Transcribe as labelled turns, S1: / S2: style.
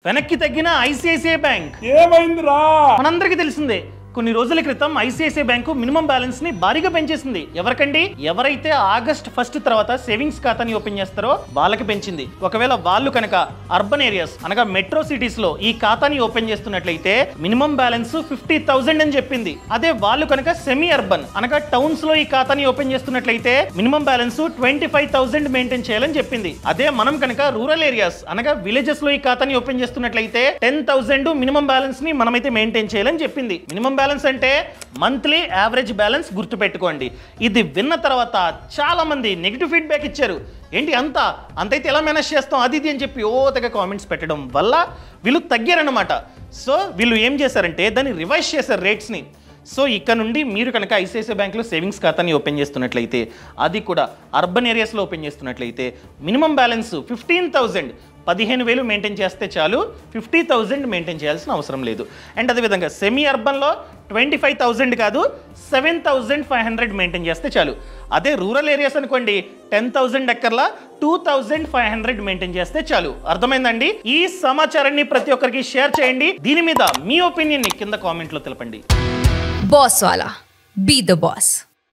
S1: వెనక్కి తగ్గిన ICICI bank
S2: ఏమైందిరా?
S1: మనందరికీ తెలిసిందే. కొన్ని రోజుల క్రితం ఐసిఐసిఐ బ్యాంకు మినిమం బ్యాలెన్స్ ని భారీగా పెంచేసింది. ఎవరికండి? ఎవరైతే ఆగస్ట్ 1 తర్వాత సేవింగ్స్ ఖాతాని ఓపెన్ చేస్తారో వాళ్ళకి పెంచింది. ఒకవేళ వాళ్ళు కనుక అర్బన్ ఏరియాస్ అనగా మెట్రో సిటీస్ లో ఈ ఖాతాని ఓపెన్ చేస్తున్నట్లయితే మినిమం బ్యాలెన్స్ 50,000 అని చెప్పింది. అదే వాళ్ళు కనుక సెమీ అర్బన్ అనగా టౌన్స్ లో ఈ ఖాతాని ఓపెన్ చేస్తున్నట్లయితే మినిమం బ్యాలెన్స్ 25,000 మెయింటైన్ చేయాలని చెప్పింది. అదే మనం కనుక రూరల్ ఏరియాస్ అనగా విలేజెస్ లో ఈ ఖాతాని ఓపెన్ చేస్తున్నట్లయితే 10,000 మినిమం బ్యాలెన్స్ ని మనమైతే మెయింటైన్ చేయాలని చెప్పింది. మినిమం బ్యాలెన్స్ అంటే మంత్లీ యావరేజ్ బ్యాలెన్స్ గుర్తుపెట్టుకోండి. ఇది విన్న తర్వాత చాలా మంది నెగిటివ్ ఫీడ్బ్యాక్ ఇచ్చారు. ఏంటి అంతైతే ఎలా మేనేజ్ చేస్తాం అది ఇది అని చెప్పి తెగ కామెంట్స్ పెట్టడం వల్ల వీళ్ళు తగ్గారన్నమాట. సో వీళ్ళు ఏం చేశారంటే దాన్ని రివైజ్ చేశారు రేట్స్ని. సో ఇక్కడ నుండి మీరు కనుక ఐసిఐసిఐ బ్యాంక్లో సేవింగ్స్ ఖాతాని ఓపెన్ చేస్తున్నట్లయితే అది కూడా అర్బన్ ఏరియాస్లో ఓపెన్ చేస్తున్నట్లయితే మినిమం బ్యాలెన్స్ 15,000 15,000 మెయింటైన్ చేస్తే చాలు, 50,000 మెయింటైన్ చేయాల్సిన అవసరం లేదు. అండ్ అదేవిధంగా సెమీ అర్బన్లో 25,000 కాదు 7,500 మెయింటైన్ చేస్తే చాలు. అదే రూరల్ ఏరియాస్ అనుకోండి 10,000 ఎక్కర్లా 2,500 మెయింటైన్ చేస్తే చాలు. అర్థమైందండి? ఈ సమాచారాన్ని ప్రతి ఒక్కరికి షేర్ చేయండి. దీని మీద మీ ఒపీనియన్ని కింద కామెంట్లో తెలపండి.
S3: Boss Wala. Be the boss.